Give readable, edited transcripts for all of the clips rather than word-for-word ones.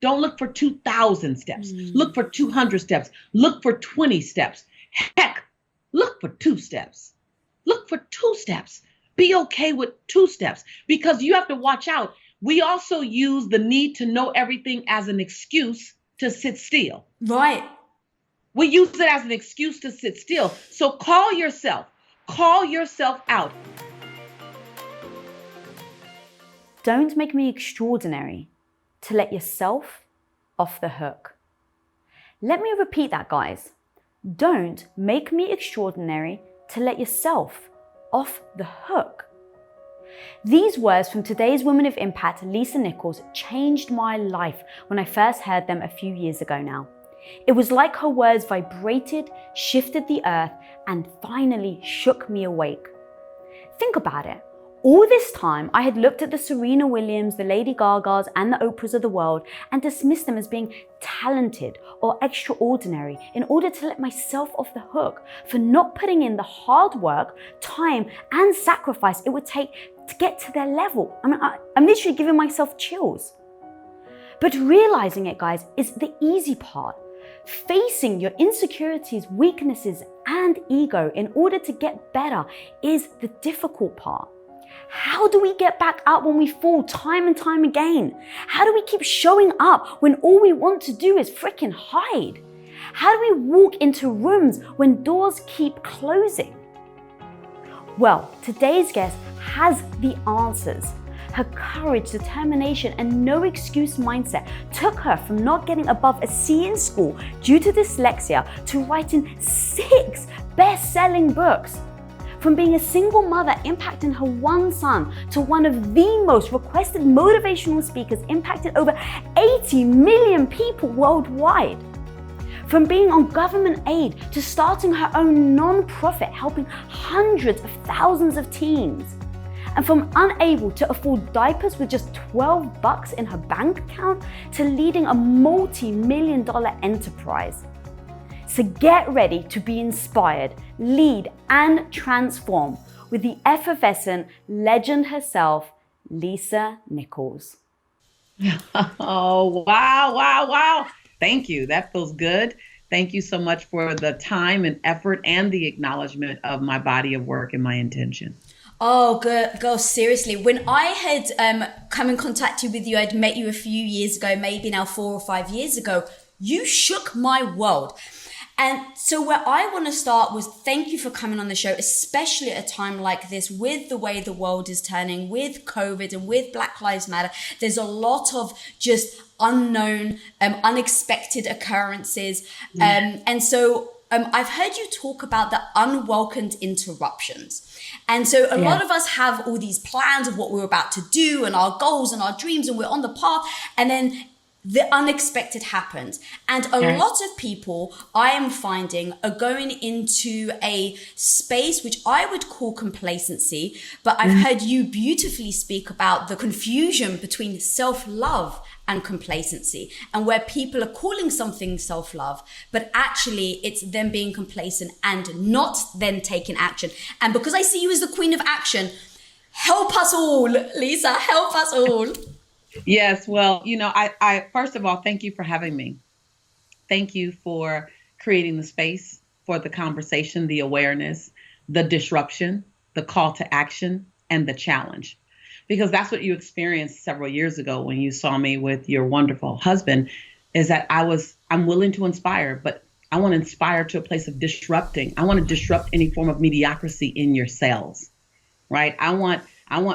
Don't look for 2,000 steps. Mm. Look for 200 steps. Look for 20 steps. Heck, look for 2 steps. Look for 2 steps. Be okay with 2 steps because you have to watch out. We also use the need to know everything as an excuse to sit still. Right. We use it as an excuse to sit still. So call yourself out. Don't make me extraordinary to let yourself off the hook. Let me repeat that, guys. Don't make me extraordinary to let yourself off the hook. These words from today's Woman of Impact, Lisa Nichols, changed my life when I first heard them a few years ago now. It was like her words vibrated, shifted the earth, and finally shook me awake. Think about it. All this time, I had looked at the Serena Williams, the Lady Gagas, and the Oprahs of the world and dismissed them as being talented or extraordinary in order to let myself off the hook for not putting in the hard work, time, and sacrifice it would take to get to their level. I'm literally giving myself chills. But realizing it, guys, is the easy part. Facing your insecurities, weaknesses, and ego in order to get better is the difficult part. How do we get back up when we fall time and time again? How do we keep showing up when all we want to do is freaking hide? How do we walk into rooms when doors keep closing? Well, today's guest has the answers. Her courage, determination, and no excuse mindset took her from not getting above a C in school due to dyslexia to writing 6 best-selling books. From being a single mother impacting her one son to one of the most requested motivational speakers impacting over 80 million people worldwide. From being on government aid to starting her own non-profit helping hundreds of thousands of teens. And from unable to afford diapers with just $12 in her bank account to leading a multi-million-dollar enterprise. So get ready to be inspired, lead, and transform with the effervescent legend herself, Lisa Nichols. Oh, wow, wow, wow. Thank you. That feels good. Thank you so much for the time and effort and the acknowledgement of my body of work and my intention. Oh, girl, seriously. When I had come in contact with you, I'd met you a few years ago, maybe now 4 or 5 years ago. You shook my world. And so where I want to start was thank you for coming on the show, especially at a time like this with the way the world is turning, with COVID and with Black Lives Matter. There's a lot of just unknown, unexpected occurrences. And so I've heard you talk about the unwelcomed interruptions. And so a lot of us have all these plans of what we're about to do and our goals and our dreams, and we're on the path. And then the unexpected happens. And a lot of people I am finding are going into a space which I would call complacency, but I've heard you beautifully speak about the confusion between self-love and complacency, and where people are calling something self-love, but actually it's them being complacent and not then taking action. And because I see you as the queen of action, help us all, Lisa, help us all. Yes, well, I first of all, thank you for having me. Thank you for creating the space for the conversation, the awareness, the disruption, the call to action, and the challenge. Because that's what you experienced several years ago when you saw me with your wonderful husband, is that I'm willing to inspire, but I want to inspire to a place of disrupting. I want to disrupt any form of mediocrity in your cells, right? I want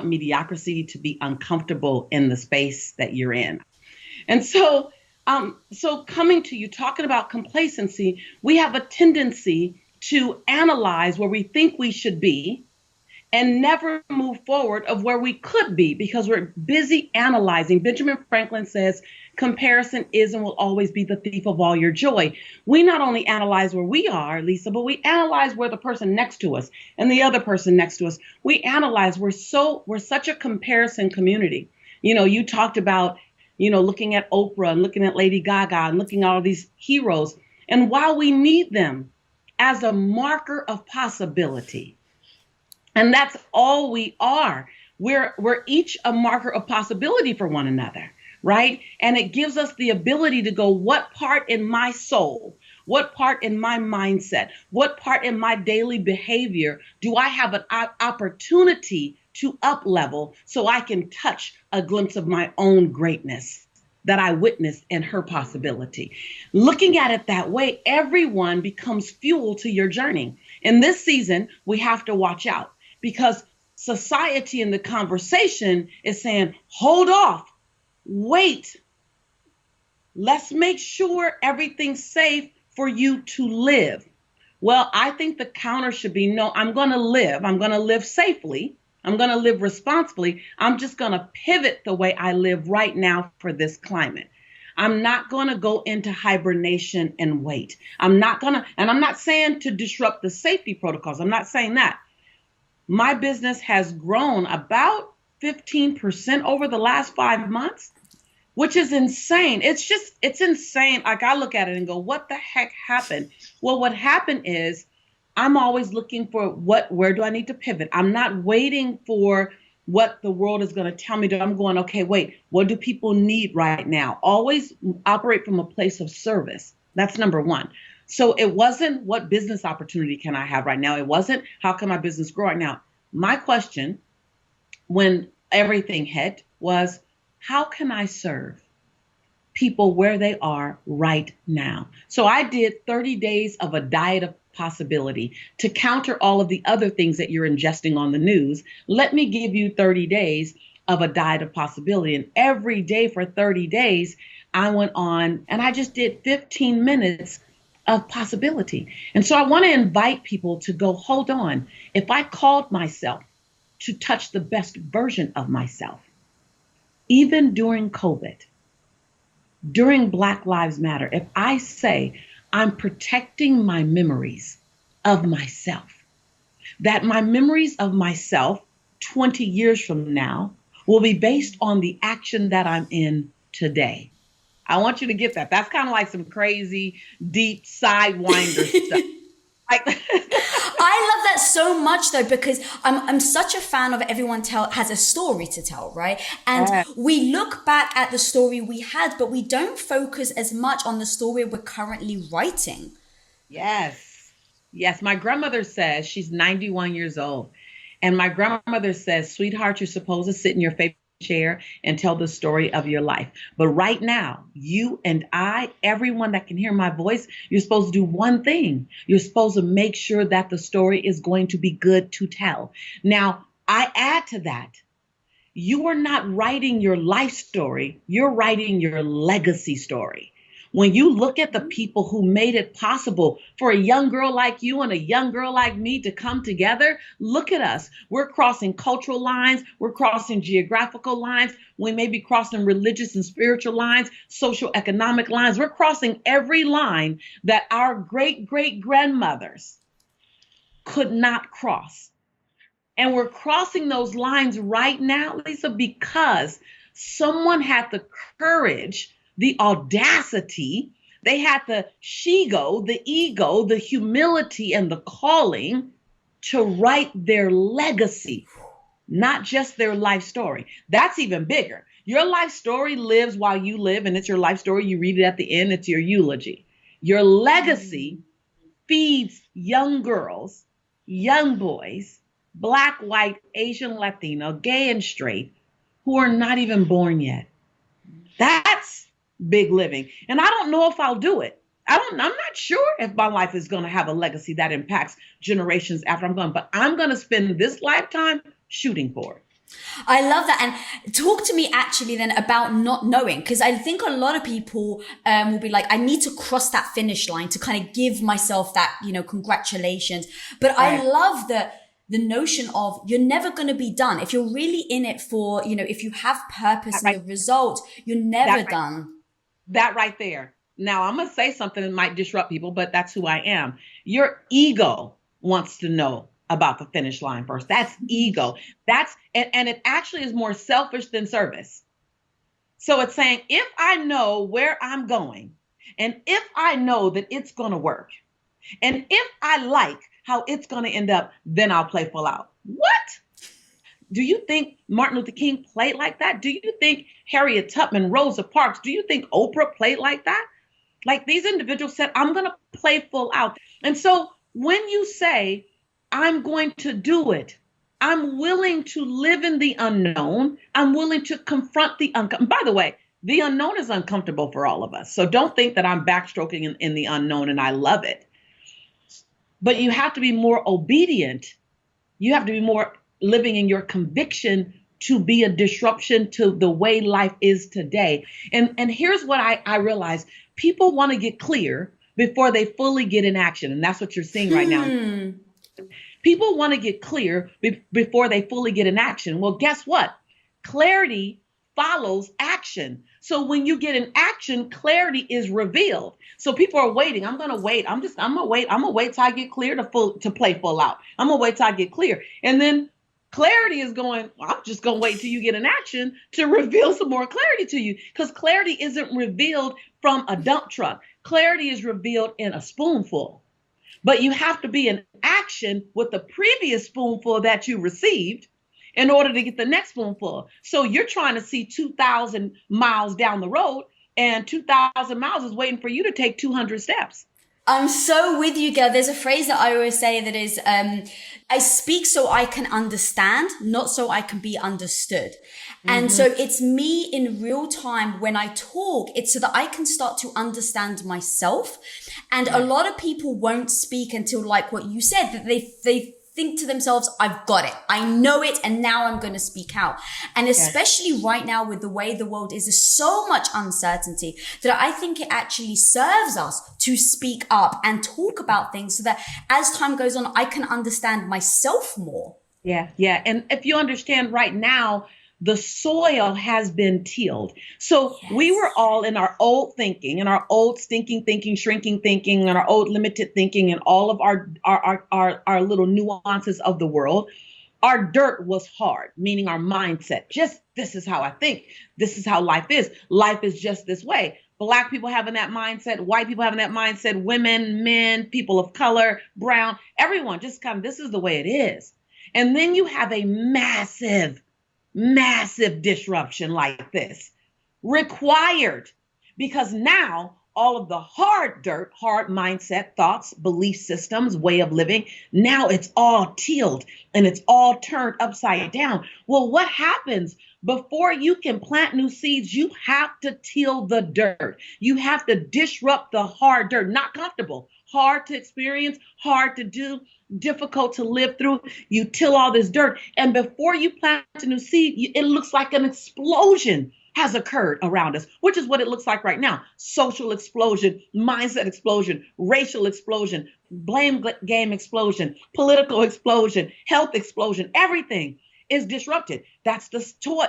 mediocrity to be uncomfortable in the space that you're in. And so coming to you, talking about complacency, we have a tendency to analyze where we think we should be and never move forward of where we could be because we're busy analyzing. Benjamin Franklin says, comparison is and will always be the thief of all your joy. We not only analyze where we are, Lisa, but we analyze where the person next to us and the other person next to us. We analyze. We're such a comparison community. You talked about, looking at Oprah and looking at Lady Gaga and looking at all these heroes. And while we need them as a marker of possibility, and that's all we are, we're each a marker of possibility for one another. right? And it gives us the ability to go, what part in my soul, what part in my mindset, what part in my daily behavior do I have an opportunity to up level so I can touch a glimpse of my own greatness that I witnessed in her possibility. Looking at it that way, everyone becomes fuel to your journey. In this season, we have to watch out because society in the conversation is saying, hold off, wait, let's make sure everything's safe for you to live. Well, I think the counter should be, no, I'm going to live. I'm going to live safely. I'm going to live responsibly. I'm just going to pivot the way I live right now for this climate. I'm not going to go into hibernation and wait. I'm not going to, and I'm not saying to disrupt the safety protocols. I'm not saying that. My business has grown about 15% over the last 5 months, which is insane. It's insane. Like I look at it and go, what the heck happened? Well, what happened is I'm always looking for where do I need to pivot? I'm not waiting for what the world is going to tell me. I'm going, okay, wait, what do people need right now? Always operate from a place of service. That's number one. So it wasn't what business opportunity can I have right now? It wasn't how can my business grow right now? My question when everything hit was, how can I serve people where they are right now? So I did 30 days of a diet of possibility to counter all of the other things that you're ingesting on the news. Let me give you 30 days of a diet of possibility. And every day for 30 days, I went on and I just did 15 minutes of possibility. And so I want to invite people to go, hold on. If I called myself to touch the best version of myself, even during COVID, during Black Lives Matter, if I say I'm protecting my memories of myself, that my memories of myself 20 years from now will be based on the action that I'm in today. I want you to get that. That's kind of like some crazy, deep sidewinder stuff. I love that so much though, because I'm such a fan of everyone has a story to tell, right? And we look back at the story we had, but we don't focus as much on the story we're currently writing. Yes. Yes. My grandmother says, she's 91 years old. And my grandmother says, sweetheart, you're supposed to sit in your favorite chair and tell the story of your life. But right now, you and I, everyone that can hear my voice, you're supposed to do one thing. You're supposed to make sure that the story is going to be good to tell. Now, I add to that, you are not writing your life story, you're writing your legacy story. When you look at the people who made it possible for a young girl like you and a young girl like me to come together, look at us. We're crossing cultural lines. We're crossing geographical lines. We may be crossing religious and spiritual lines, social economic lines. We're crossing every line that our great great grandmothers could not cross. And we're crossing those lines right now, Lisa, because someone had the courage, the audacity, they had the she-go, the ego, the humility, and the calling to write their legacy, not just their life story. That's even bigger. Your life story lives while you live, and it's your life story. You read it at the end, it's your eulogy. Your legacy feeds young girls, young boys, Black, white, Asian, Latino, gay, and straight, who are not even born yet. That's big living. And I don't know if I'll do it. I'm not sure if my life is going to have a legacy that impacts generations after I'm gone, but I'm going to spend this lifetime shooting for it. I love that. And talk to me actually then about not knowing, because I think a lot of people will be like, I need to cross that finish line to kind of give myself that, congratulations. But right. I love the notion of you're never going to be done. If you're really in it for, if you have purpose and the result, you're never done. That right there. Now I'm going to say something that might disrupt people, but that's who I am. Your ego wants to know about the finish line first. That's ego. And it actually is more selfish than service. So it's saying, if I know where I'm going, and if I know that it's going to work, and if I like how it's going to end up, then I'll play full out. What? Do you think Martin Luther King played like that? Do you think Harriet Tubman, Rosa Parks, do you think Oprah played like that? Like these individuals said, I'm going to play full out. And so when you say, I'm going to do it, I'm willing to live in the unknown. I'm willing to confront the uncomfortable. By the way, the unknown is uncomfortable for all of us. So don't think that I'm backstroking in the unknown and I love it. But you have to be more obedient. You have to be more living in your conviction to be a disruption to the way life is today. And here's what I realize. People want to get clear before they fully get in action. And that's what you're seeing right now. People want to get clear before they fully get in action. Well, guess what? Clarity follows action. So when you get in action, clarity is revealed. So people are waiting. I'm going to wait. I'm going to wait. I'm going to wait till I get clear to play full out. I'm going to wait till I get clear. And then clarity is going, well, I'm just going to wait till you get in action to reveal some more clarity to you, because clarity isn't revealed from a dump truck. Clarity is revealed in a spoonful. But you have to be in action with the previous spoonful that you received in order to get the next spoonful. So you're trying to see 2,000 miles down the road, and 2,000 miles is waiting for you to take 200 steps. I'm so with you, girl. There's a phrase that I always say that is, I speak so I can understand, not so I can be understood. And so it's me in real time when I talk, it's so that I can start to understand myself. And a lot of people won't speak until, like what you said, that they think to themselves, I've got it. I know it. And now I'm going to speak out. And especially right now with the way the world is, there's so much uncertainty that I think it actually serves us to speak up and talk about things so that as time goes on, I can understand myself more. Yeah. And if you understand right now, the soil has been tilled. So we were all in our old thinking, and our old stinking thinking, shrinking thinking, and our old limited thinking, and all of our little nuances of the world. Our dirt was hard, meaning our mindset. Just, this is how I think. This is how life is. Life is just this way. Black people having that mindset, white people having that mindset, women, men, people of color, brown, everyone just kind of, this is the way it is. And then you have a massive disruption like this required, because now all of the hard dirt, hard mindset, thoughts, belief systems, way of living, now it's all tilled and it's all turned upside down. Well, what happens before you can plant new seeds? You have to till the dirt. You have to disrupt the hard dirt, not comfortable, hard to experience, hard to do, difficult to live through. You till all this dirt. And before you plant a new seed, it looks like an explosion has occurred around us, which is what it looks like right now. Social explosion, mindset explosion, racial explosion, blame game explosion, political explosion, health explosion. Everything is disrupted. That's the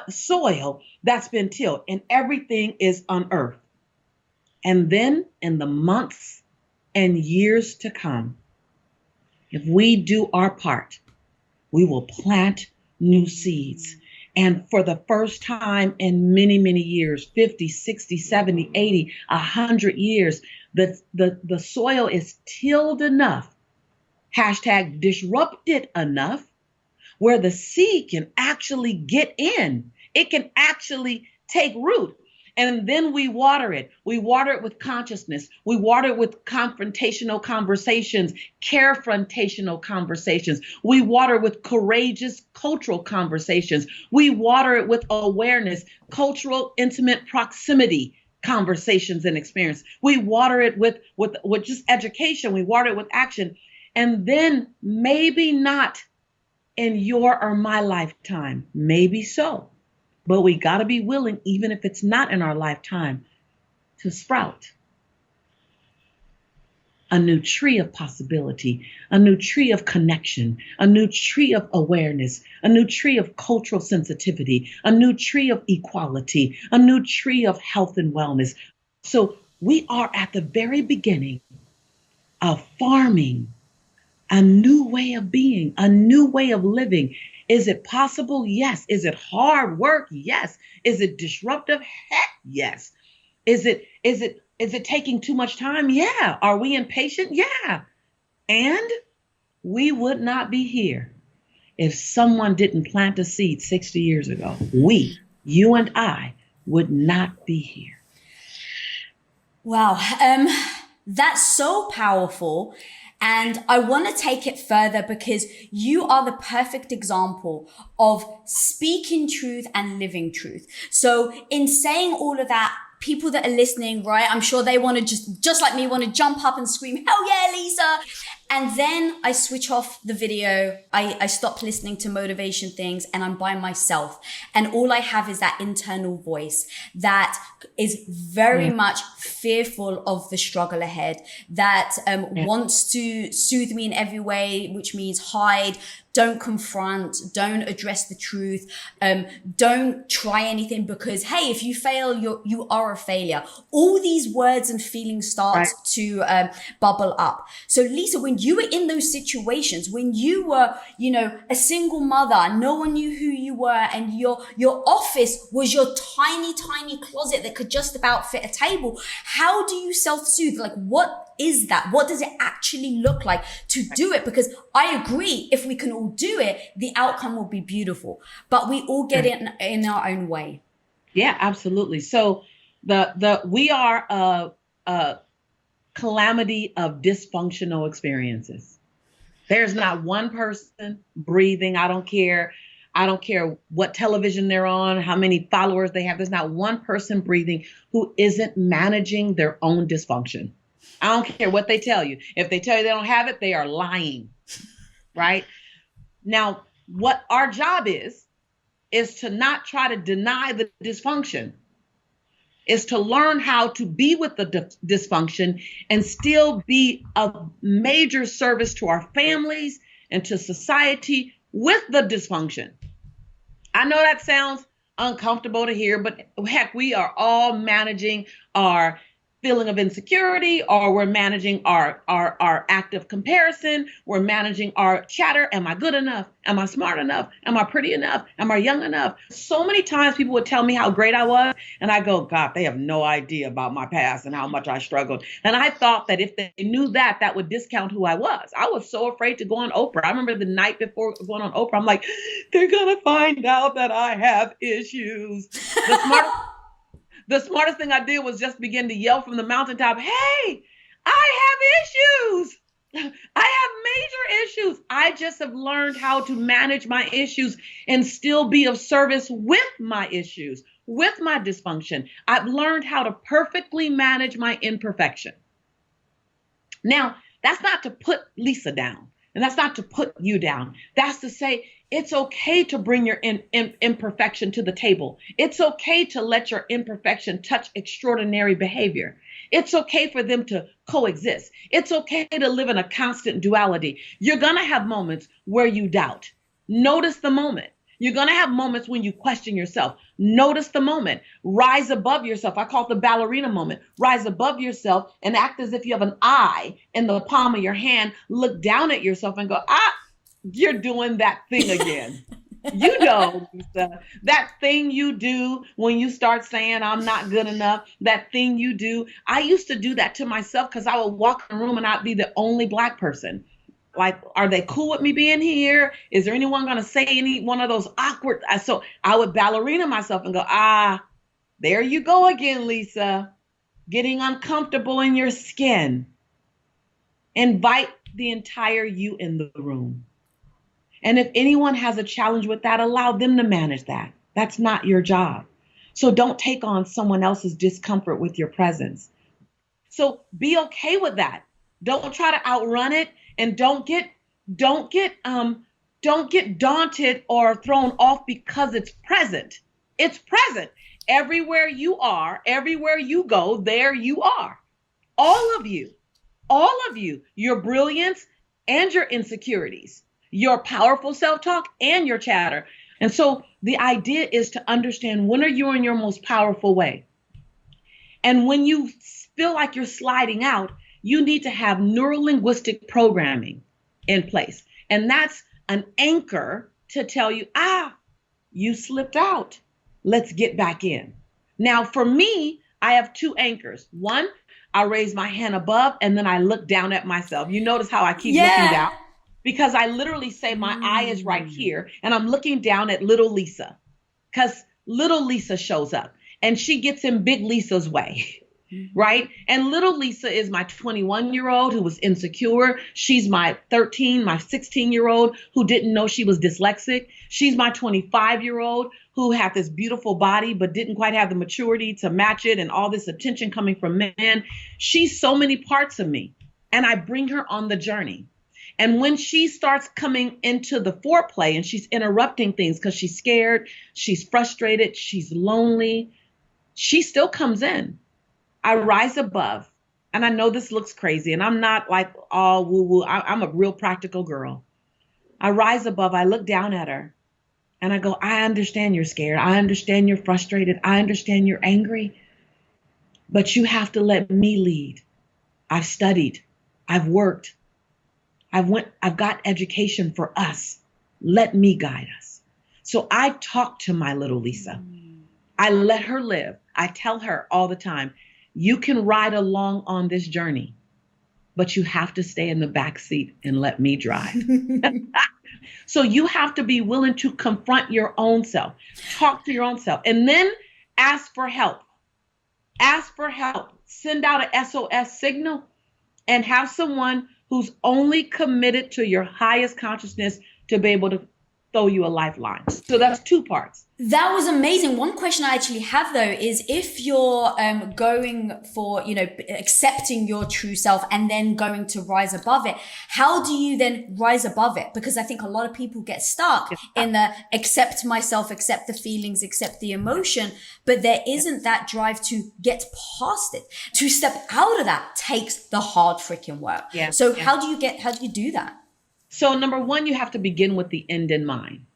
soil that's been tilled, and everything is unearthed. And then in the months and years to come, if we do our part, we will plant new seeds. And for the first time in many, many years, 50, 60, 70, 80, 100 years, the soil is tilled enough, hashtag disrupted enough, where the seed can actually get in. It can actually take root. And then we water it. We water it with consciousness. We water it with confrontational conversations, carefrontational conversations. We water it with courageous cultural conversations. We water it with awareness, cultural, intimate proximity conversations and experience. We water it with just education. We water it with action. And then maybe not in your or my lifetime, maybe so. But we got to be willing, even if it's not in our lifetime, to sprout a new tree of possibility, a new tree of connection, a new tree of awareness, a new tree of cultural sensitivity, a new tree of equality, a new tree of health and wellness. So we are at the very beginning of farming a new way of being, a new way of living. Is it possible? Yes. Is it hard work? Yes. Is it disruptive? Heck, yes. Is it taking too much time? Yeah. Are we impatient? Yeah. And we would not be here if someone didn't plant a seed 60 years ago, you and I, would not be here. Wow. That's so powerful. And I want to take it further because you are the perfect example of speaking truth and living truth. So in saying all of that, people that are listening, right, I'm sure they want to just like me, want to jump up and scream, hell yeah, Lisa. And then I switch off the video. I stop listening to motivation things and I'm by myself. And all I have is that internal voice that is very much fearful of the struggle ahead, that wants to soothe me in every way, which means hide, don't confront, don't address the truth, don't try anything because, hey, if you fail, you are a failure. All these words and feelings start to bubble up. So Lisa, when you were in those situations, when you were, a single mother, no one knew who you were, and your office was your tiny, tiny closet that could just about fit a table, how do you self-soothe? Like, what is that? What does it actually look like to do it? Because I agree, if we can all do it, the outcome will be beautiful, but we all get it in our own way. Yeah, absolutely. So we are a calamity of dysfunctional experiences. There's not one person breathing. I don't care what television they're on, how many followers they have. There's not one person breathing who isn't managing their own dysfunction. I don't care what they tell you. If they tell you they don't have it, they are lying, right? Now, what our job is to not try to deny the dysfunction, is to learn how to be with the dysfunction and still be of major service to our families and to society with the dysfunction. I know that sounds uncomfortable to hear, but heck, we are all managing our feeling of insecurity, or we're managing our active comparison. We're managing our chatter. Am I good enough? Am I smart enough? Am I pretty enough? Am I young enough? So many times people would tell me how great I was. And I go, God, they have no idea about my past and how much I struggled. And I thought that if they knew that, that would discount who I was. I was so afraid to go on Oprah. I remember the night before going on Oprah, I'm like, they're going to find out that I have issues. The smartest thing I did was just begin to yell from the mountaintop, hey, I have issues. I have major issues. I just have learned how to manage my issues and still be of service with my issues, with my dysfunction. I've learned how to perfectly manage my imperfection. Now, that's not to put Lisa down, and that's not to put you down. That's to say, it's okay to bring your imperfection to the table. It's okay to let your imperfection touch extraordinary behavior. It's okay for them to coexist. It's okay to live in a constant duality. You're going to have moments where you doubt. Notice the moment. You're going to have moments when you question yourself. Notice the moment. Rise above yourself. I call it the ballerina moment. Rise above yourself and act as if you have an eye in the palm of your hand. Look down at yourself and go, you're doing that thing again. You know, Lisa, that thing you do when you start saying I'm not good enough, that thing you do. I used to do that to myself because I would walk in the room and I'd be the only Black person. Like, are they cool with me being here? Is there anyone going to say any one of those awkward? So I would ballerina myself and go, there you go again, Lisa, getting uncomfortable in your skin. Invite the entire you in the room. And if anyone has a challenge with that, allow them to manage that. That's not your job. So don't take on someone else's discomfort with your presence. So be okay with that. Don't try to outrun it, and don't get daunted or thrown off because it's present. It's present. Everywhere you are, everywhere you go, there you are. All of you, your brilliance and your insecurities, your powerful self-talk and your chatter. And so the idea is to understand, when are you in your most powerful way? And when you feel like you're sliding out, you need to have neuro-linguistic programming in place. And that's an anchor to tell you, you slipped out. Let's get back in. Now, for me, I have two anchors. One, I raise my hand above and then I look down at myself. You notice how I keep looking down? because I literally say my eye is right here and I'm looking down at little Lisa because little Lisa shows up and she gets in big Lisa's way. Right. And little Lisa is my 21-year-old who was insecure. She's my 16-year-old who didn't know she was dyslexic. She's my 25-year-old who had this beautiful body, but didn't quite have the maturity to match it and all this attention coming from men. She's so many parts of me. And I bring her on the journey. And when she starts coming into the foreplay and she's interrupting things because she's scared, she's frustrated, she's lonely, she still comes in. I rise above, and I know this looks crazy, and I'm not like all woo woo. I'm a real practical girl. I rise above, I look down at her, and I go, I understand you're scared. I understand you're frustrated. I understand you're angry, but you have to let me lead. I've studied. I've worked. I've got education for us. Let me guide us. So I talk to my little Lisa. I let her live. I tell her all the time, you can ride along on this journey, but you have to stay in the back seat and let me drive. So you have to be willing to confront your own self, talk to your own self, and then ask for help. Ask for help. Send out an SOS signal and have someone who's only committed to your highest consciousness to be able to throw you a lifeline. So that's two parts. That was amazing. One question I actually have though is if you're going for, accepting your true self and then going to rise above it, how do you then rise above it? Because I think a lot of people get stuck in the accept myself, accept the feelings, accept the emotion, but there isn't that drive to get past it. To step out of that takes the hard freaking work. Yeah. So how do you do that? So number one, you have to begin with the end in mind.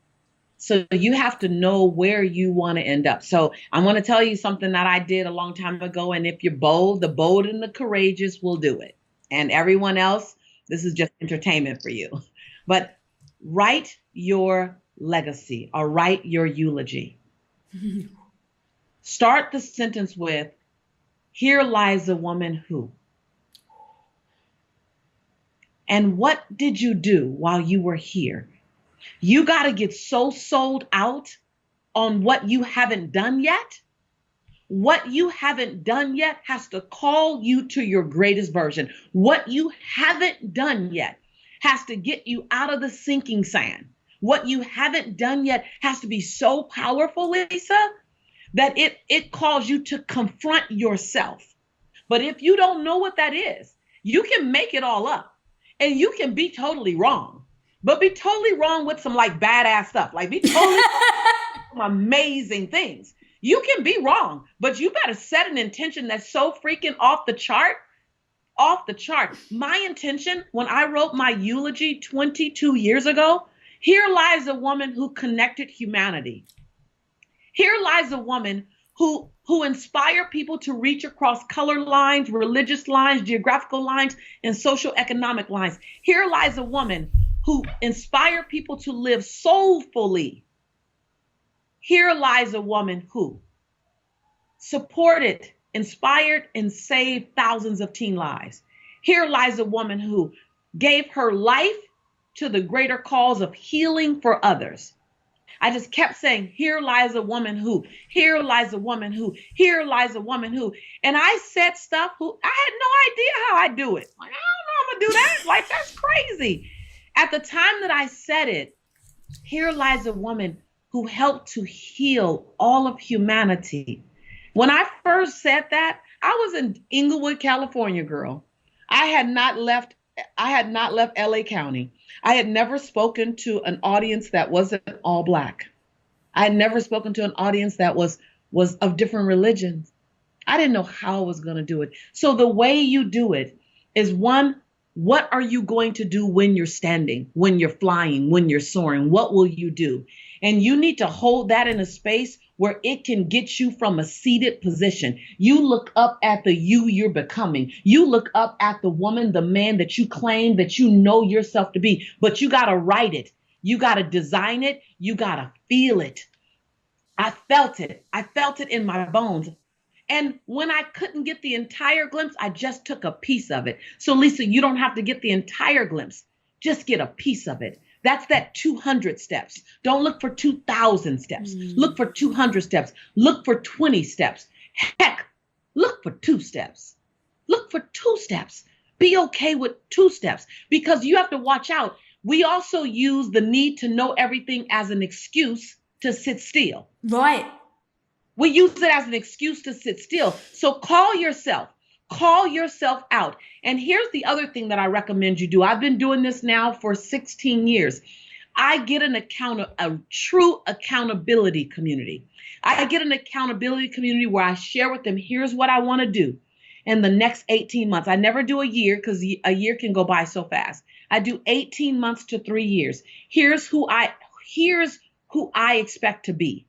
So you have to know where you want to end up. So I want to tell you something that I did a long time ago. And if you're bold, the bold and the courageous will do it. And everyone else, this is just entertainment for you. But write your legacy or write your eulogy. Start the sentence with, here lies a woman who. And what did you do while you were here? You got to get so sold out on what you haven't done yet. What you haven't done yet has to call you to your greatest version. What you haven't done yet has to get you out of the sinking sand. What you haven't done yet has to be so powerful, Lisa, that it calls you to confront yourself. But if you don't know what that is, you can make it all up. And you can be totally wrong, but be totally wrong with some like badass stuff, like be totally some amazing things. You can be wrong, but you better set an intention that's so freaking off the chart. My intention when I wrote my eulogy 22 years ago, here lies a woman who connected humanity. Here lies a woman who inspire people to reach across color lines, religious lines, geographical lines, and socioeconomic lines. Here lies a woman who inspired people to live soulfully. Here lies a woman who supported, inspired, and saved thousands of teen lives. Here lies a woman who gave her life to the greater cause of healing for others. I just kept saying, here lies a woman who, here lies a woman who, here lies a woman who. And I said stuff who I had no idea how I do it. Like, I don't know how I'm going to do that. Like, that's crazy. At the time that I said it, here lies a woman who helped to heal all of humanity. When I first said that, I was in Inglewood, California, girl. I had not left LA County. I had never spoken to an audience that wasn't all Black. I had never spoken to an audience that was of different religions. I didn't know how I was going to do it. So the way you do it is, one, what are you going to do when you're standing, when you're flying, when you're soaring? What will you do? And you need to hold that in a space where it can get you from a seated position. You look up at the you're becoming. You look up at the woman, the man that you claim that you know yourself to be, but you got to write it. You got to design it. You got to feel it. I felt it. I felt it in my bones. And when I couldn't get the entire glimpse, I just took a piece of it. So Lisa, you don't have to get the entire glimpse. Just get a piece of it. That's that 200 steps. Don't look for 2,000 steps. Look for 200 steps. Look for 20 steps. Heck, look for 2 steps. Look for 2 steps. Be okay with 2 steps, because you have to watch out. We also use the need to know everything as an excuse to sit still. Right. We use it as an excuse to sit still. So call yourself out. And here's the other thing that I recommend you do. I've been doing this now for 16 years. I get a true accountability community. I get an accountability community where I share with them, here's what I want to do in the next 18 months. I never do a year, because a year can go by so fast. I do 18 months to 3 years. Here's who I expect to be.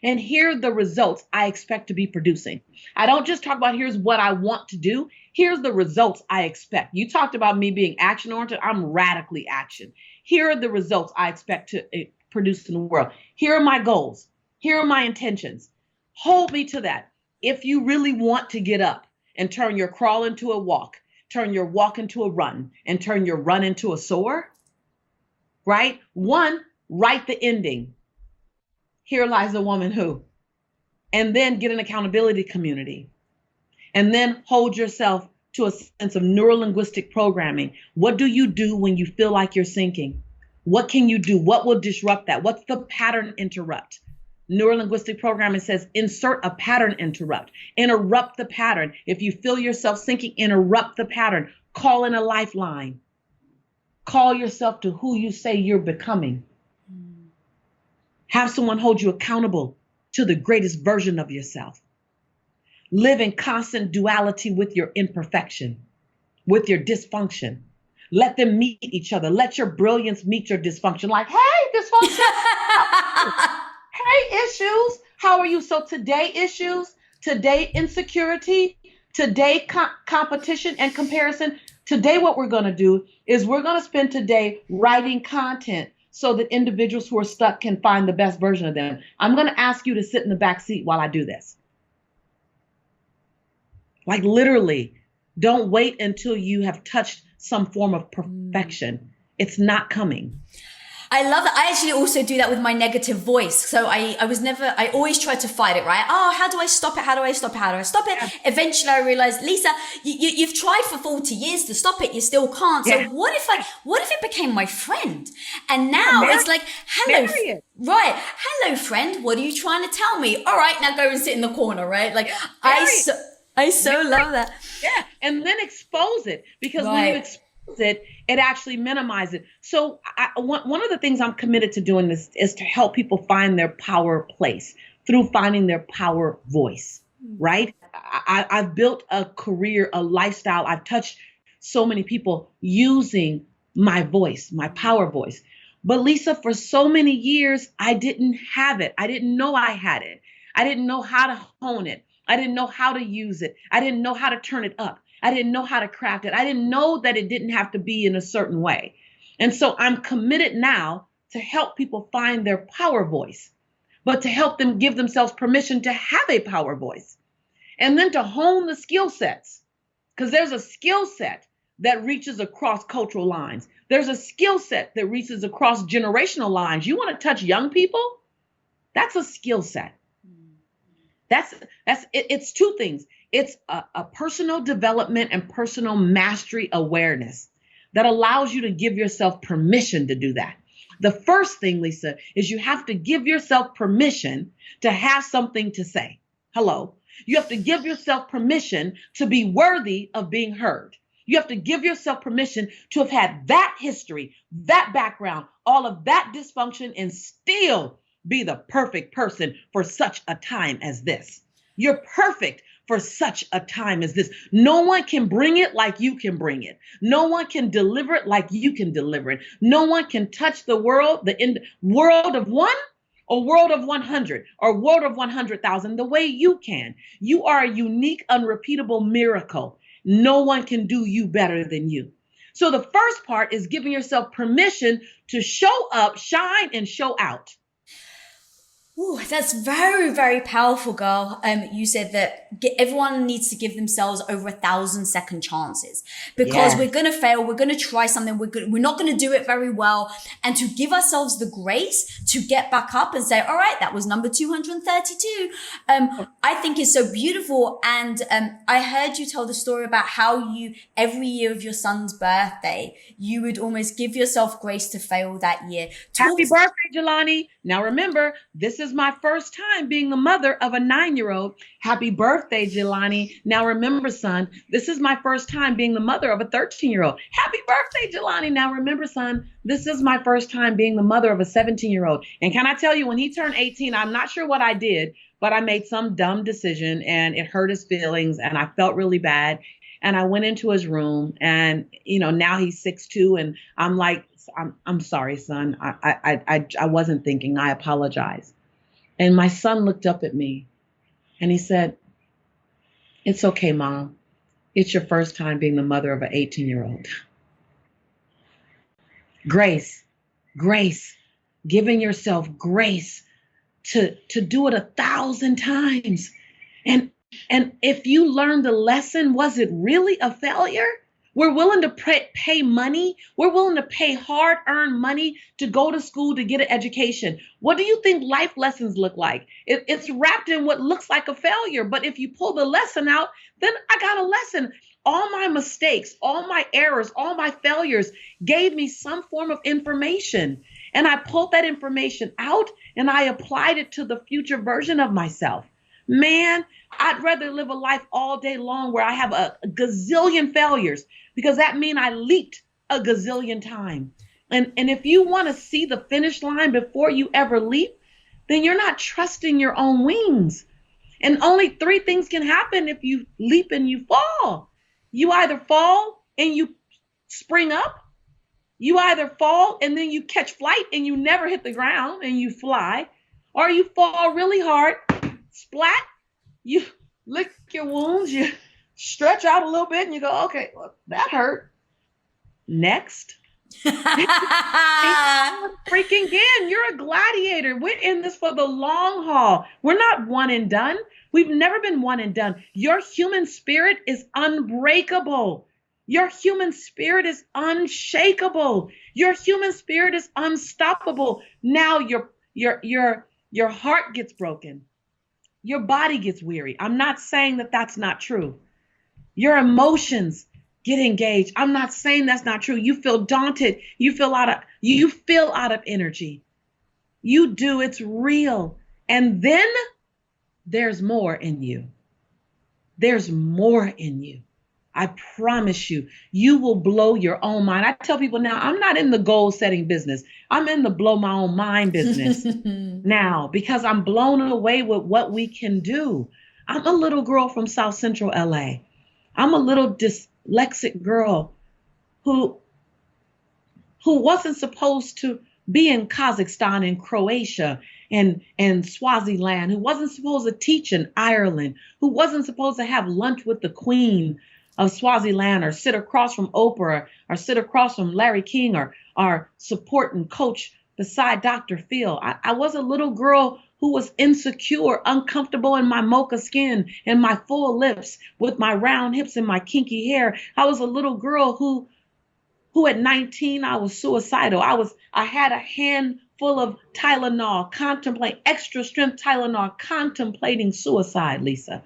And here are the results I expect to be producing. I don't just talk about here's what I want to do. Here's the results I expect. You talked about me being action oriented. I'm radically action. Here are the results I expect to produce in the world. Here are my goals. Here are my intentions. Hold me to that. If you really want to get up and turn your crawl into a walk, turn your walk into a run, and turn your run into a soar, right? 1, write the ending. Here lies a woman who, and then get an accountability community, and then hold yourself to a sense of neurolinguistic programming. What do you do when you feel like you're sinking? What can you do? What will disrupt that? What's the pattern interrupt? Neurolinguistic programming says insert a pattern interrupt. Interrupt the pattern. If you feel yourself sinking, interrupt the pattern. Call in a lifeline. Call yourself to who you say you're becoming. Have someone hold you accountable to the greatest version of yourself. Live in constant duality with your imperfection, with your dysfunction. Let them meet each other. Let your brilliance meet your dysfunction. Like, hey, dysfunction. Hey, issues. How are you? So today, issues. Today, insecurity. Today, competition and comparison. Today, what we're going to do is we're going to spend today writing content so that individuals who are stuck can find the best version of them. I'm going to ask you to sit in the back seat while I do this. Like literally, don't wait until you have touched some form of perfection. It's not coming. I love that. I actually also do that with my negative voice. So I always try to fight it, right? Oh, how do I stop it? How do I stop it? How do I stop it? Yeah. Eventually I realized, Lisa, you've tried for 40 years to stop it. You still can't. So what if it became my friend? And now it's like, hello, right. Hello, friend. What are you trying to tell me? All right, now go and sit in the corner, right? Like I so love that. Yeah. And then expose it, because when you expose it actually minimizes it. So one of the things I'm committed to doing this is to help people find their power place through finding their power voice, right? I've built a career, a lifestyle. I've touched so many people using my voice, my power voice. But Lisa, for so many years, I didn't have it. I didn't know I had it. I didn't know how to hone it. I didn't know how to use it. I didn't know how to turn it up. I didn't know how to craft it. I didn't know that it didn't have to be in a certain way. And so I'm committed now to help people find their power voice, but to help them give themselves permission to have a power voice, and then to hone the skill sets, because there's a skill set that reaches across cultural lines. There's a skill set that reaches across generational lines. You want to touch young people? That's a skill set. It's 2 things. It's a personal development and personal mastery awareness that allows you to give yourself permission to do that. The first thing, Lisa, is you have to give yourself permission to have something to say. Hello. You have to give yourself permission to be worthy of being heard. You have to give yourself permission to have had that history, that background, all of that dysfunction, and still be the perfect person for such a time as this. You're perfect for such a time as this. No one can bring it like you can bring it. No one can deliver it like you can deliver it. No one can touch the world, world of 1 or world of 100 or world of 100,000 the way you can. You are a unique, unrepeatable miracle. No one can do you better than you. So the first part is giving yourself permission to show up, shine, and show out. Ooh, that's very, very powerful, girl. You said that everyone needs to give themselves over 1,000 second chances because we're going to fail. We're going to try something. We're not going to do it very well. And to give ourselves the grace to get back up and say, all right, that was number 232. I think is so beautiful. And, I heard you tell the story about how you, every year of your son's birthday, you would almost give yourself grace to fail that year. Happy birthday, Jelani. Now remember, this is my first time being the mother of a 9-year-old. Happy birthday, Jelani. Now remember, son, this is my first time being the mother of a 13-year-old. Happy birthday, Jelani. Now remember, son, this is my first time being the mother of a 17-year-old. And can I tell you, when he turned 18, I'm not sure what I did, but I made some dumb decision and it hurt his feelings and I felt really bad. And I went into his room and, now he's 6'2", and I'm like, I'm sorry, son. I wasn't thinking. I apologize. And my son looked up at me and he said, it's okay, Mom. It's your first time being the mother of an 18-year-old. Grace, giving yourself grace to do it 1,000 times. And if you learned the lesson, was it really a failure? We're willing to pay money. We're willing to pay hard-earned money to go to school to get an education. What do you think life lessons look like? It's wrapped in what looks like a failure. But if you pull the lesson out, then I got a lesson. All my mistakes, all my errors, all my failures gave me some form of information. And I pulled that information out and I applied it to the future version of myself. Man, I'd rather live a life all day long where I have a gazillion failures, because that means I leaped a gazillion times. And if you want to see the finish line before you ever leap, then you're not trusting your own wings. And only 3 things can happen if you leap and you fall. You either fall and you spring up. You either fall and then you catch flight and you never hit the ground and you fly, or you fall really hard, splat, you lick your wounds, you stretch out a little bit and you go, okay, well, that hurt. Next. Freaking again, you're a gladiator. We're in this for the long haul. We're not one and done. We've never been one and done. Your human spirit is unbreakable. Your human spirit is unshakable. Your human spirit is unstoppable. Now your heart gets broken. Your body gets weary. I'm not saying that that's not true. Your emotions get engaged. I'm not saying that's not true. You feel daunted. You feel out of energy. You do. It's real. And then there's more in you. There's more in you. I promise you, you will blow your own mind. I tell people now, I'm not in the goal setting business. I'm in the blow my own mind business now, because I'm blown away with what we can do. I'm a little girl from South Central LA. I'm a little dyslexic girl who wasn't supposed to be in Kazakhstan and Croatia and Swaziland, who wasn't supposed to teach in Ireland, who wasn't supposed to have lunch with the Queen of Swaziland, or sit across from Oprah, or sit across from Larry King, or support and coach beside Dr. Phil. I was a little girl who was insecure, uncomfortable in my mocha skin and my full lips with my round hips and my kinky hair. I was a little girl who at 19, I was suicidal. I had a handful of Tylenol, extra strength Tylenol, contemplating suicide, Lisa.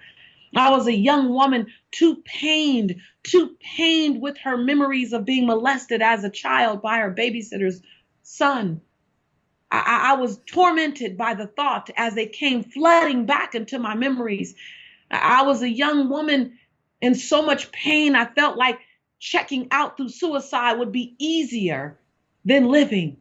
I was a young woman too pained with her memories of being molested as a child by her babysitter's son. I was tormented by the thought as they came flooding back into my memories. I was a young woman in so much pain, I felt like checking out through suicide would be easier than living.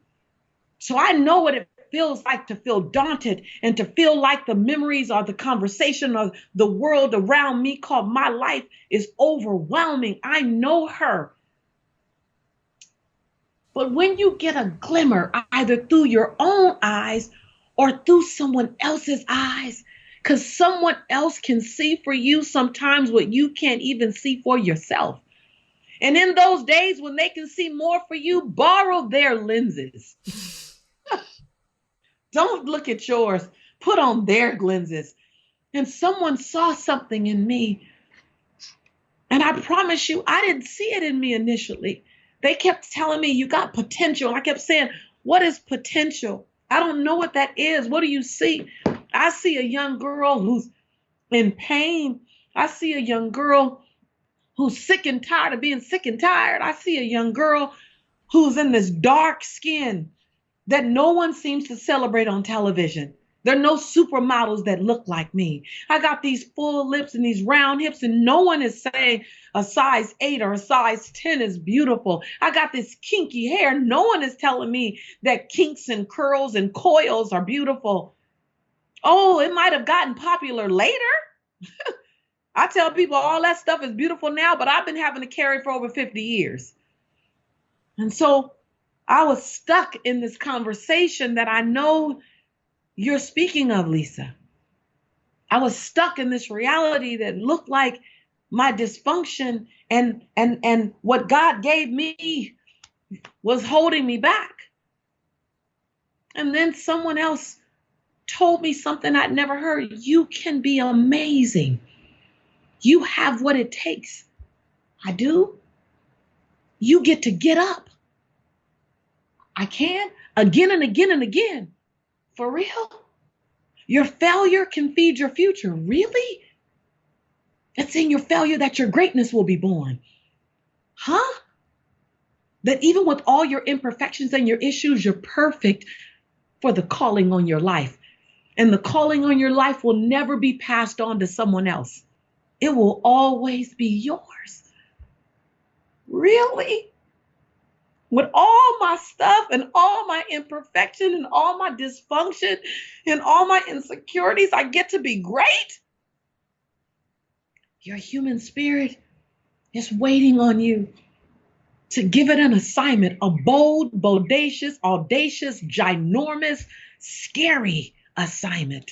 So I know what it feels like to feel daunted and to feel like the memories or the conversation or the world around me called my life is overwhelming. I know her. But when you get a glimmer, either through your own eyes or through someone else's eyes, because someone else can see for you sometimes what you can't even see for yourself. And in those days when they can see more for you, borrow their lenses. Don't look at yours. put on their lenses. And someone saw something in me. And I promise you, I didn't see it in me initially. They kept telling me, you got potential. And I kept saying, what is potential? I don't know what that is. What do you see? I see a young girl who's in pain. I see a young girl who's sick and tired of being sick and tired. I see a young girl who's in this dark skin that no one seems to celebrate on television. There are no supermodels that look like me. I got these full lips and these round hips, and no one is saying a size 8 or a size 10 is beautiful. I got this kinky hair. No one is telling me that kinks and curls and coils are beautiful. Oh, it might have gotten popular later. I tell people all that stuff is beautiful now, but I've been having to carry for over 50 years. And so I was stuck in this conversation that I know you're speaking of, Lisa. I was stuck in this reality that looked like my dysfunction and what God gave me was holding me back. And then someone else told me something I'd never heard. You can be amazing. You have what it takes. I do. You get to get up. I can again and again and again. For real? Your failure can feed your future. Really? It's in your failure that your greatness will be born. Huh? That even with all your imperfections and your issues, you're perfect for the calling on your life. And the calling on your life will never be passed on to someone else. It will always be yours. Really? With all my stuff and all my imperfection and all my dysfunction and all my insecurities, I get to be great? Your human spirit is waiting on you to give it an assignment, a bold, bodacious, audacious, ginormous, scary assignment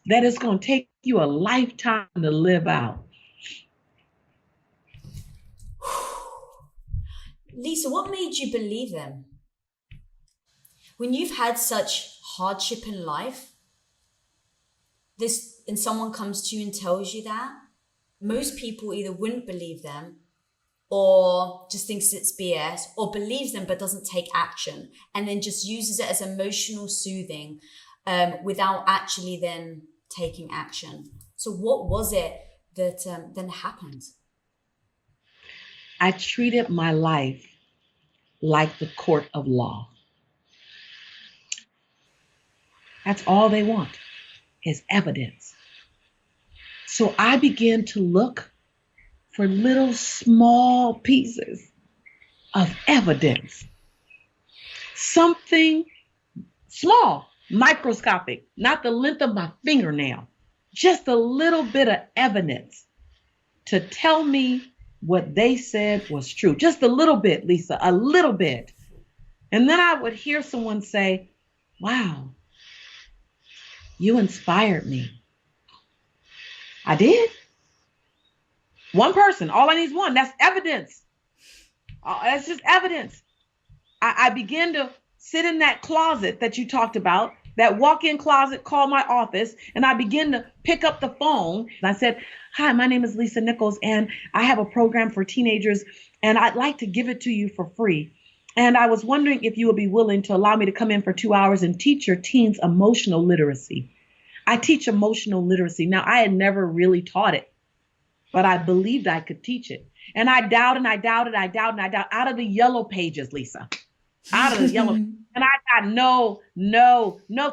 that is going to take you a lifetime to live out. Lisa, what made you believe them? When you've had such hardship in life, and someone comes to you and tells you that, most people either wouldn't believe them or just thinks it's BS, or believes them but doesn't take action and then just uses it as emotional soothing without actually then taking action. So what was it that then happened? I treated my life like the court of law. That's all they want is evidence. So I began to look for little small pieces of evidence. Something small, microscopic, not the length of my fingernail, just a little bit of evidence to tell me what they said was true. Just a little bit, Lisa, a little bit. And then I would hear someone say, wow, you inspired me. I did. One person, all I need is one. That's evidence. That's just evidence. I began to sit in that closet that you talked about, that walk-in closet called my office, and I began to pick up the phone. And I said, hi, my name is Lisa Nichols, and I have a program for teenagers, and I'd like to give it to you for free. And I was wondering if you would be willing to allow me to come in for 2 hours and teach your teens emotional literacy. I teach emotional literacy. Now, I had never really taught it, but I believed I could teach it. And I doubted, and I doubted, I doubted, and I doubted, out of the yellow pages, Lisa. Out of the yellow. And I got no,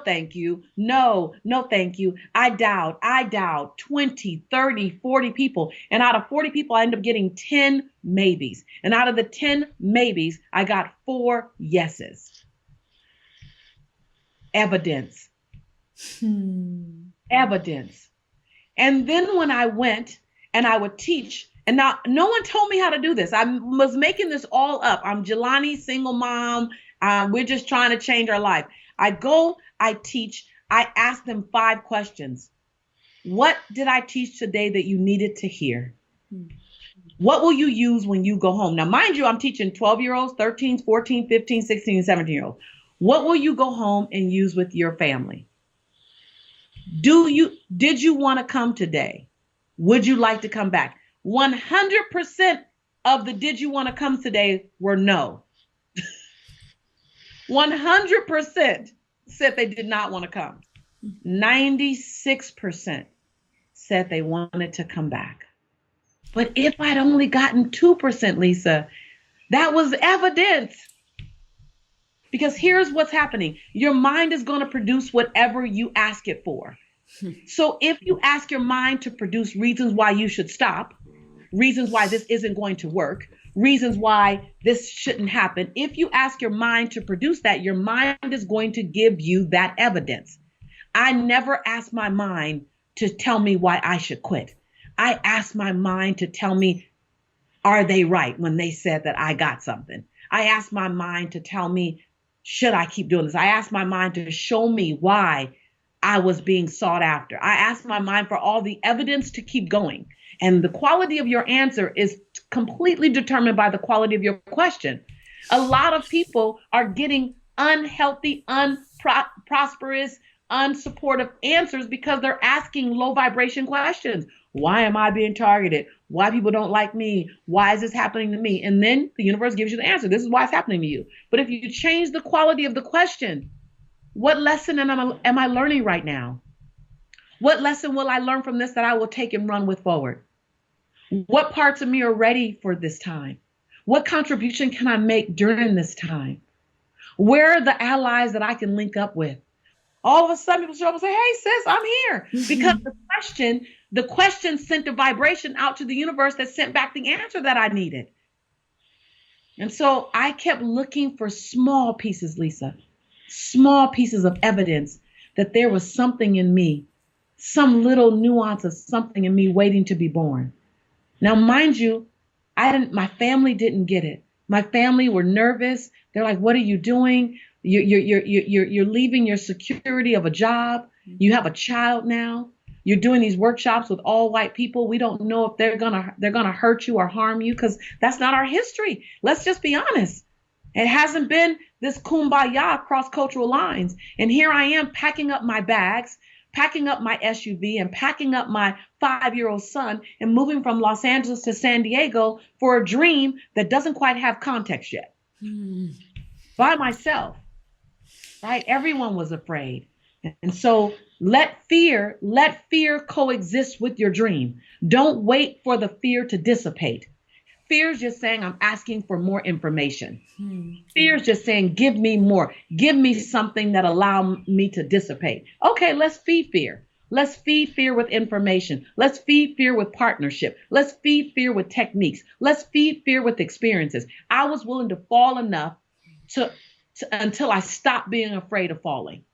thank you. No, thank you. I doubt 20, 30, 40 people. And out of 40 people, I ended up getting 10 maybes. And out of the 10 maybes, I got 4 yeses. Evidence. Evidence. And then when I went and I would teach, and now no one told me how to do this. I was making this all up. I'm Jelani, single mom. We're just trying to change our life. I go, I teach, I ask them 5 questions. What did I teach today that you needed to hear? What will you use when you go home? Now, mind you, I'm teaching 12-year-olds, 13, 14, 15, 16, and 17-year-olds. What will you go home and use with your family? Did you want to come today? Would you like to come back? 100% of the did you want to come today were no. 100% said they did not want to come. 96% said they wanted to come back. But if I'd only gotten 2%, Lisa, that was evidence. Because here's what's happening. Your mind is going to produce whatever you ask it for. So if you ask your mind to produce reasons why you should stop, reasons why this isn't going to work, reasons why this shouldn't happen, if you ask your mind to produce that, your mind is going to give you that evidence. I never asked my mind to tell me why I should quit. I asked my mind to tell me, are they right when they said that I got something? I asked my mind to tell me, should I keep doing this? I asked my mind to show me why I was being sought after. I asked my mind for all the evidence to keep going. And the quality of your answer is completely determined by the quality of your question. A lot of people are getting unhealthy, unprosperous, unsupportive answers because they're asking low vibration questions. Why am I being targeted? Why people don't like me? Why is this happening to me? And then the universe gives you the answer. This is why it's happening to you. But if you change the quality of the question, what lesson am I learning right now? What lesson will I learn from this that I will take and run with forward? What parts of me are ready for this time? What contribution can I make during this time? Where are the allies that I can link up with? All of a sudden people show up and say, hey, sis, I'm here. Because the question sent a vibration out to the universe that sent back the answer that I needed. And so I kept looking for small pieces, Lisa, small pieces of evidence that there was something in me, some little nuance of something in me waiting to be born. Now, mind you, my family didn't get it. My family were nervous. They're like, what are you doing? You're leaving your security of a job. You have a child now. You're doing these workshops with all white people. We don't know if they're gonna hurt you or harm you, because that's not our history. Let's just be honest. It hasn't been this kumbaya across cultural lines. And here I am packing up my bags, packing up my SUV, and packing up my 5-year-old son and moving from Los Angeles to San Diego for a dream that doesn't quite have context yet. By myself, right? Everyone was afraid. And so let fear coexist with your dream. Don't wait for the fear to dissipate. Fear is just saying, I'm asking for more information. Fear is just saying, give me more. Give me something that allows me to dissipate. Okay, let's feed fear. Let's feed fear with information. Let's feed fear with partnership. Let's feed fear with techniques. Let's feed fear with experiences. I was willing to fall enough until I stopped being afraid of falling.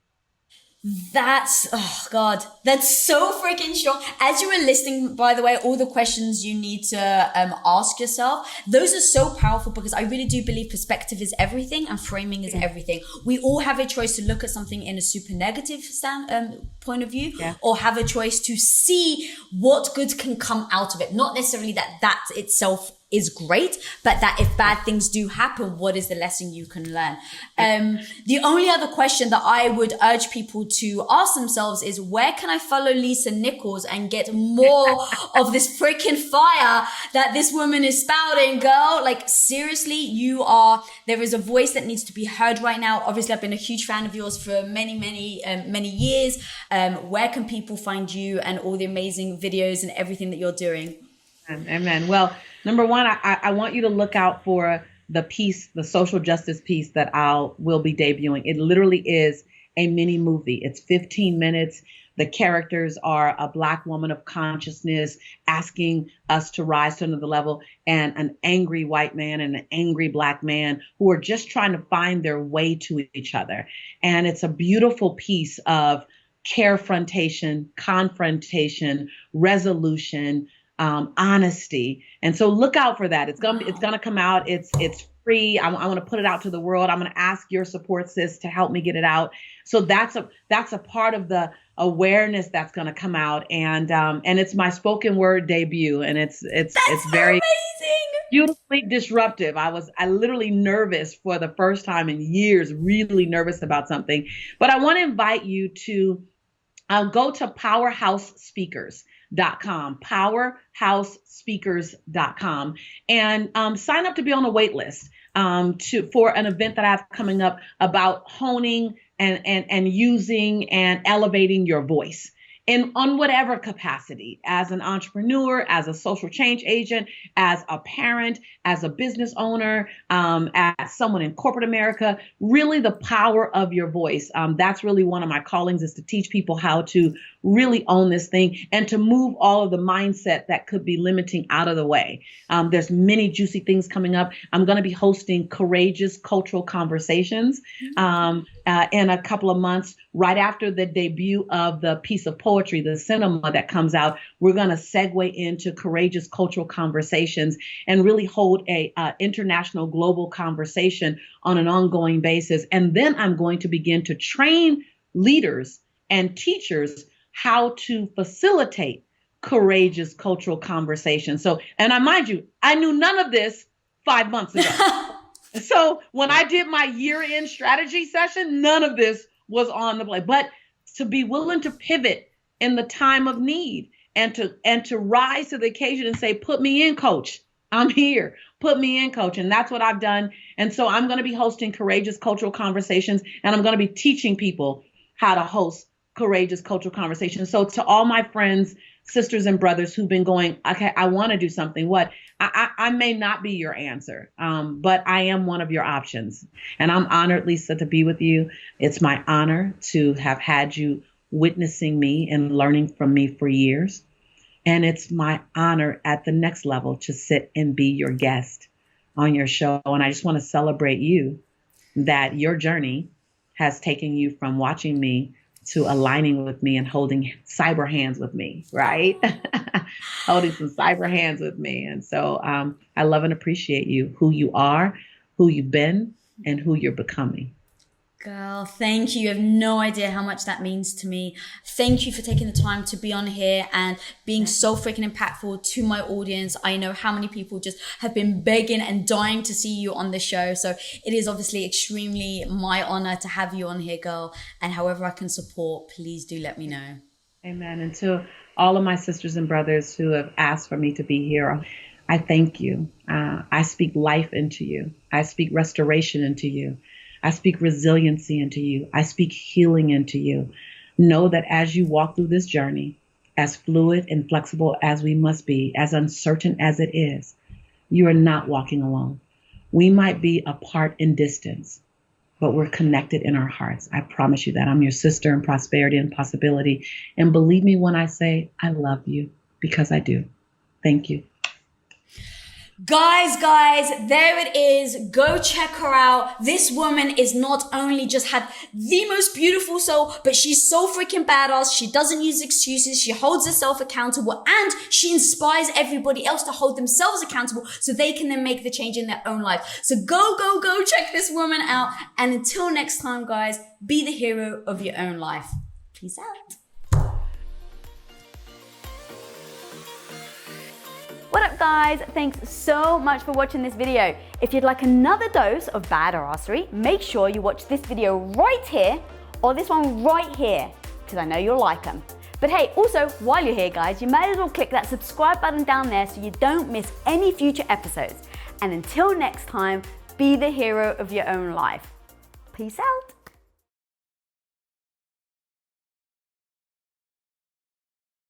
Oh God, that's so freaking strong. As you were listening, by the way, all the questions you need to ask yourself, those are so powerful, because I really do believe perspective is everything and framing is everything. We all have a choice to look at something in a super negative point of view, or have a choice to see what good can come out of it. Not necessarily that itself is great, but that if bad things do happen, what is the lesson you can learn? The only other question that I would urge people to ask themselves is, where can I follow Lisa Nichols and get more of this freaking fire that this woman is spouting, girl? Like, seriously, there is a voice that needs to be heard right now. Obviously, I've been a huge fan of yours for many years. Where can people find you and all the amazing videos and everything that you're doing? Amen. Well, number one, I want you to look out for the social justice piece that will be debuting. It literally is a mini movie. It's 15 minutes. The characters are a Black woman of consciousness asking us to rise to another level, and an angry white man and an angry Black man who are just trying to find their way to each other. And it's a beautiful piece of confrontation, resolution, honesty. And so look out for that. It's gonna come out. It's free. I want to put it out to the world. I'm going to ask your support, sis, to help me get it out. So that's a part of the awareness that's going to come out. And it's my spoken word debut, and it's very amazing, beautifully disruptive. I literally nervous for the first time in years, really nervous about something. But I want to invite you to go to powerhousespeakers.com, powerhousespeakers.com, and sign up to be on the wait list for an event that I have coming up about honing and using and elevating your voice. And on whatever capacity, as an entrepreneur, as a social change agent, as a parent, as a business owner, as someone in corporate America, really the power of your voice. That's really one of my callings, is to teach people how to really own this thing and to move all of the mindset that could be limiting out of the way. There's many juicy things coming up. I'm going to be hosting Courageous Cultural Conversations in a couple of months, right after the debut of the piece of poetry, the cinema that comes out. We're going to segue into Courageous Cultural Conversations and really hold a international global conversation on an ongoing basis. And then I'm going to begin to train leaders and teachers how to facilitate courageous cultural conversation. So, and mind you, I knew none of this 5 months ago. So when I did my year-end strategy session, none of this was on the plate. But to be willing to pivot in the time of need and to rise to the occasion and say, put me in, coach. I'm here. Put me in, coach. And that's what I've done. And so I'm going to be hosting Courageous Cultural Conversations, and I'm going to be teaching people how to host courageous cultural conversations. So to all my friends, sisters, and brothers who've been going, okay, I want to do something. What? I may not be your answer, but I am one of your options. And I'm honored, Lisa, to be with you. It's my honor to have had you witnessing me and learning from me for years. And it's my honor at the next level to sit and be your guest on your show. And I just want to celebrate you, that your journey has taken you from watching me to aligning with me and holding cyber hands with me, right? Holding some cyber hands with me. And so I love and appreciate you, who you are, who you've been, and who you're becoming. Girl, thank you. You have no idea how much that means to me. Thank you for taking the time to be on here and being so freaking impactful to my audience. I know how many people just have been begging and dying to see you on the show. So it is obviously extremely my honor to have you on here, girl. And however I can support, please do let me know. Amen. And to all of my sisters and brothers who have asked for me to be here, I thank you. I speak life into you. I speak restoration into you. I speak resiliency into you. I speak healing into you. Know that as you walk through this journey, as fluid and flexible as we must be, as uncertain as it is, you are not walking alone. We might be apart in distance, but we're connected in our hearts. I promise you that. I'm your sister in prosperity and possibility. And believe me when I say I love you, because I do. Thank you. Guys, there it is. Go check her out. This woman is not only just had the most beautiful soul, but she's so freaking badass. She doesn't use excuses. She holds herself accountable, and she inspires everybody else to hold themselves accountable so they can then make the change in their own life. So go check this woman out. And until next time, guys, be the hero of your own life. Peace out. What up, guys? Thanks so much for watching this video. If you'd like another dose of badassery, make sure you watch this video right here or this one right here, because I know you'll like them. But hey, also, while you're here, guys, you might as well click that subscribe button down there so you don't miss any future episodes. And until next time, be the hero of your own life. Peace out.